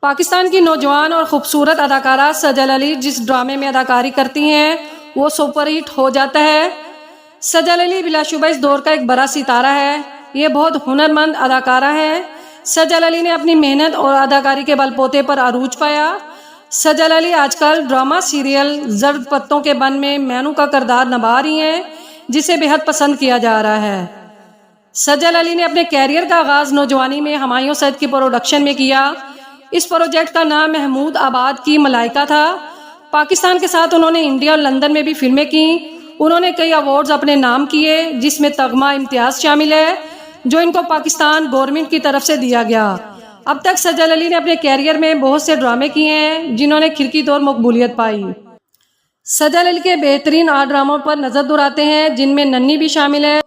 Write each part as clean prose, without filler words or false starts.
پاکستان کی نوجوان اور خوبصورت اداکارہ سجل علی جس ڈرامے میں اداکاری کرتی ہیں وہ سپر ہٹ ہو جاتا ہے۔ سجل علی بلا شبہ اس دور کا ایک بڑا ستارہ ہے۔ یہ بہت ہنرمند اداکارہ ہے۔ سجل علی نے اپنی محنت اور اداکاری کے بل بوتے پر عروج پایا۔ سجل علی آج کل ڈرامہ سیریل زرد پتوں کے بن میں مینو کا کردار نبھا رہی ہیں جسے بہت پسند کیا جا رہا ہے۔ سجل علی نے اپنے کیریئر کا آغاز نوجوانی میں ہمایوں سعید کی پروڈکشن میں کیا۔ اس پروجیکٹ کا نام محمود آباد کی ملائکہ تھا۔ پاکستان کے ساتھ انہوں نے انڈیا اور لندن میں بھی فلمیں کیں۔ انہوں نے کئی ایوارڈز اپنے نام کیے جس میں تمغہ امتیاز شامل ہے جو ان کو پاکستان گورنمنٹ کی طرف سے دیا گیا۔ اب تک سجل علی نے اپنے کیریئر میں بہت سے ڈرامے کیے ہیں جنہوں نے کھڑکی طور مقبولیت پائی۔ سجل علی کے بہترین 8 ڈراموں پر نظر دہراتے ہیں جن میں ننھی بھی شامل ہے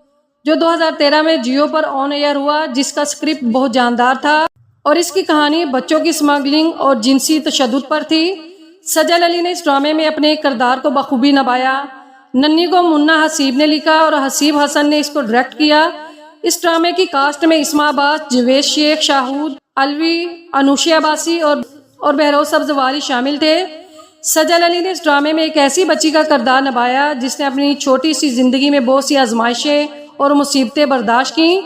جو 2013 میں جیو پر آن ایئر ہوا، جس کا اسکرپٹ بہت جاندار تھا اور اس کی کہانی بچوں کی اسمگلنگ اور جنسی تشدد پر تھی۔ سجل علی نے اس ڈرامے میں اپنے کردار کو بخوبی نبھایا۔ ننھی کو منا حسیب نے لکھا اور حسیب حسن نے اس کو ڈائریکٹ کیا۔ اس ڈرامے کی کاسٹ میں اسما عباس، جوید شیخ، شاہود علوی، انوشی عباسی اور بہروز سبز والی شامل تھے۔ سجل علی نے اس ڈرامے میں ایک ایسی بچی کا کردار نبھایا جس نے اپنی چھوٹی سی زندگی میں بہت سی آزمائشیں اور مصیبتیں برداشت کیں۔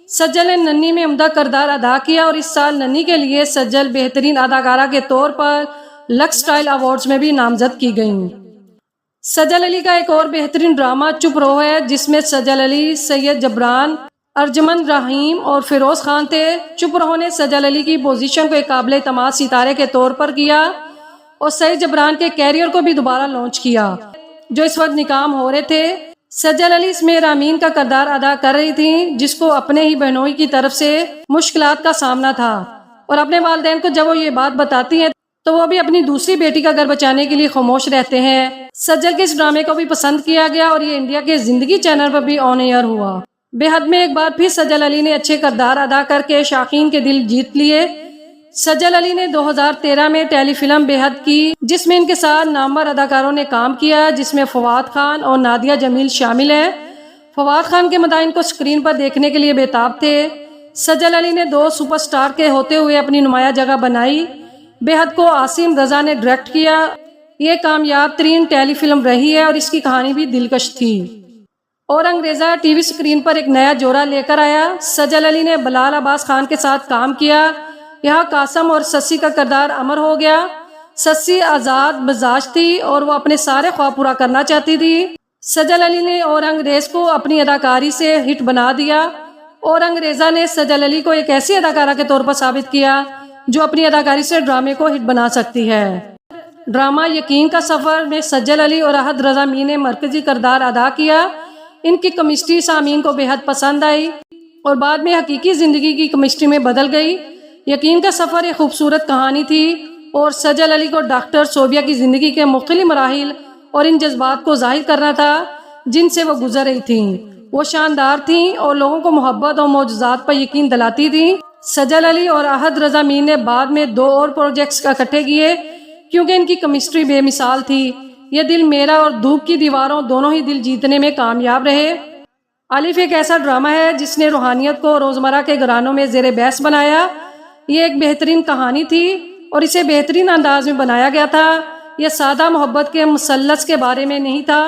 سجل نے ننھی میں عمدہ کردار ادا کیا اور اس سال ننھی کے لیے سجل بہترین اداکارہ کے طور پر لکس اسٹائل ایوارڈز میں بھی نامزد کی گئیں۔ سجل علی کا ایک اور بہترین ڈرامہ چپ رہو ہے جس میں سجل علی، سید جبران، ارجمند رحیم اور فیروز خان تھے۔ چپ رہو نے سجل علی کی پوزیشن کو ایک قابل اعتماد ستارے کے طور پر کیا اور سید جبران کے کیریئر کو بھی دوبارہ لانچ کیا جو اس وقت ناکام ہو رہے تھے۔ سجل علی اس میں رامین کا کردار ادا کر رہی تھیں جس کو اپنے ہی بہنوئی کی طرف سے مشکلات کا سامنا تھا اور اپنے والدین کو جب وہ یہ بات بتاتی ہیں تو وہ بھی اپنی دوسری بیٹی کا گھر بچانے کے لیے خاموش رہتے ہیں۔ سجل کے اس ڈرامے کو بھی پسند کیا گیا اور یہ انڈیا کے زندگی چینل پر بھی آن ایئر ہوا۔ بے حد میں ایک بار پھر سجل علی نے اچھے کردار ادا کر کے شائقین کے دل جیت لیے۔ سجل علی نے 2013 میں ٹیلی فلم بے حد کی جس میں ان کے ساتھ نامور اداکاروں نے کام کیا جس میں فواد خان اور نادیہ جمیل شامل ہیں۔ فواد خان کے مداحین کو اسکرین پر دیکھنے کے لیے بےتاب تھے۔ سجل علی نے 2 سپر سٹار کے ہوتے ہوئے اپنی نمایاں جگہ بنائی۔ بے حد کو عاصم رضا نے ڈائریکٹ کیا۔ یہ کامیاب ترین ٹیلی فلم رہی ہے اور اس کی کہانی بھی دلکش تھی۔ اور انگریزا ٹی وی اسکرین پر ایک نیا جوڑا لے کر آیا۔ سجل علی نے بلال عباس خان کے ساتھ کام کیا۔ یہاں قاسم اور سسی کا کردار امر ہو گیا۔ سسی آزاد مزاج تھی اور وہ اپنے سارے خواب پورا کرنا چاہتی تھی۔ سجل علی نے اور انگریز کو اپنی اداکاری سے ہٹ بنا دیا اور انگریزا نے سجل علی کو ایک ایسی اداکارہ کے طور پر ثابت کیا جو اپنی اداکاری سے ڈرامے کو ہٹ بنا سکتی ہے۔ ڈرامہ یقین کا سفر میں سجل علی اور احد رضا میر نے مرکزی کردار ادا کیا۔ ان کی کیمسٹری سامعین کو بے حد پسند آئی اور بعد میں حقیقی زندگی کی کیمسٹری میں بدل گئی۔ یقین کا سفر ایک خوبصورت کہانی تھی اور سجل علی کو ڈاکٹر صوبیہ کی زندگی کے مختلف مراحل اور ان جذبات کو ظاہر کرنا تھا جن سے وہ گزر رہی تھیں۔ وہ شاندار تھیں اور لوگوں کو محبت اور معجزات پر یقین دلاتی تھیں۔ سجل علی اور احد رضا میر نے بعد میں 2 اور پروجیکٹس اکٹھے کیے کیونکہ ان کی کیمسٹری بے مثال تھی۔ یہ دل میرا اور دھوپ کی دیواروں دونوں ہی دل جیتنے میں کامیاب رہے۔ الف ایک ایسا ڈرامہ ہے جس نے روحانیت کو روزمرہ کے گھرانوں میں زیر بحث بنایا۔ یہ ایک بہترین کہانی تھی اور اسے بہترین انداز میں بنایا گیا تھا۔ یہ سادہ محبت کے مثلث کے بارے میں نہیں تھا،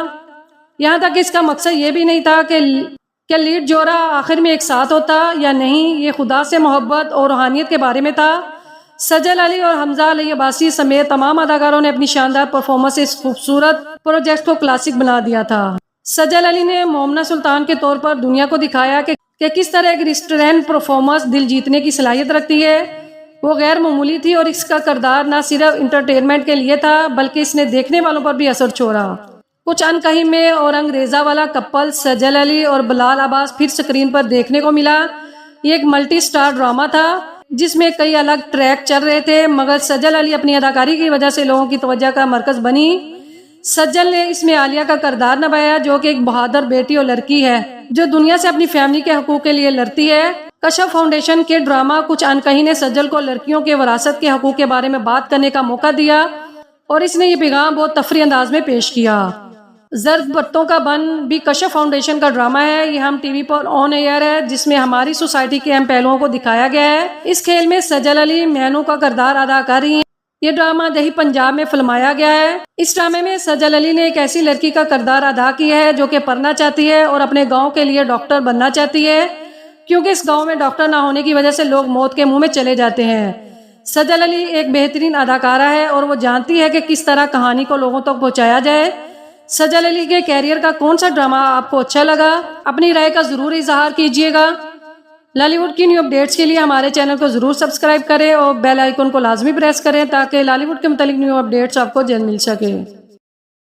یہاں تک کہ اس کا مقصد یہ بھی نہیں تھا کہ لیڈ جوڑا آخر میں ایک ساتھ ہوتا یا نہیں۔ یہ خدا سے محبت اور روحانیت کے بارے میں تھا۔ سجل علی اور حمزہ علی عباسی سمیت تمام اداکاروں نے اپنی شاندار پرفارمنس سے اس خوبصورت پروجیکٹ کو کلاسک بنا دیا تھا۔ سجل علی نے مومنہ سلطان کے طور پر دنیا کو دکھایا کہ کس طرح ایک ریسٹورینٹ پرفارمنس دل جیتنے کی صلاحیت رکھتی ہے۔ وہ غیر معمولی تھی اور اس کا کردار نہ صرف انٹرٹینمنٹ کے لیے تھا بلکہ اس نے دیکھنے والوں پر بھی اثر چھوڑا۔ کچھ انکہی میں اور انگریزا والا کپل سجل علی اور بلال عباس پھر اسکرین پر دیکھنے کو ملا۔ یہ ایک ملٹی سٹار ڈرامہ تھا جس میں کئی الگ ٹریک چل رہے تھے مگر سجل علی اپنی اداکاری کی وجہ سے لوگوں کی توجہ کا مرکز بنی۔ سجل نے اس میں عالیہ کا کردار نبھایا جو کہ ایک بہادر بیٹی اور لڑکی ہے جو دنیا سے اپنی فیملی کے حقوق کے لیے لڑتی ہے۔ کشف فاؤنڈیشن کے ڈرامہ کچھ انکہی نے سجل کو لڑکیوں کے وراثت کے حقوق کے بارے میں بات کرنے کا موقع دیا اور اس نے یہ پیغام بہت تفریحی انداز میں پیش کیا۔ زرد بتوں کا بن بھی کشف فاؤنڈیشن کا ڈرامہ ہے. یہ ہم ٹی وی پر آن ایئر ہے جس میں ہماری سوسائٹی کے اہم پہلوؤں کو دکھایا گیا ہے. اس کھیل میں سجل علی مینو کا کردار ادا کر رہی ہیں. یہ ڈرامہ دیہی پنجاب میں فلمایا گیا ہے. اس ڈرامے میں سجل علی نے ایک ایسی لڑکی کا کردار ادا کیا ہے جو کہ پڑھنا چاہتی ہے اور اپنے گاؤں کے لیے ڈاکٹر بننا چاہتی ہے، کیونکہ اس گاؤں میں ڈاکٹر نہ ہونے کی وجہ سے لوگ موت کے منہ میں چلے جاتے ہیں. سجل علی ایک بہترین اداکارہ ہے اور وہ جانتی ہے کہ کس طرح کہانی کو لوگوں تک پہنچایا جائے. سجل علی کے کیریئر کا کون سا ڈرامہ آپ کو اچھا لگا؟ اپنی رائے کا ضرور اظہار کیجیے گا. لالی ووڈ کی نیو اپڈیٹس کے لیے ہمارے چینل کو ضرور سبسکرائب کریں اور بیل آئیکن کو لازمی پریس کریں تاکہ لالی ووڈ کے متعلق نیو اپڈیٹس آپ کو جلد مل سکے.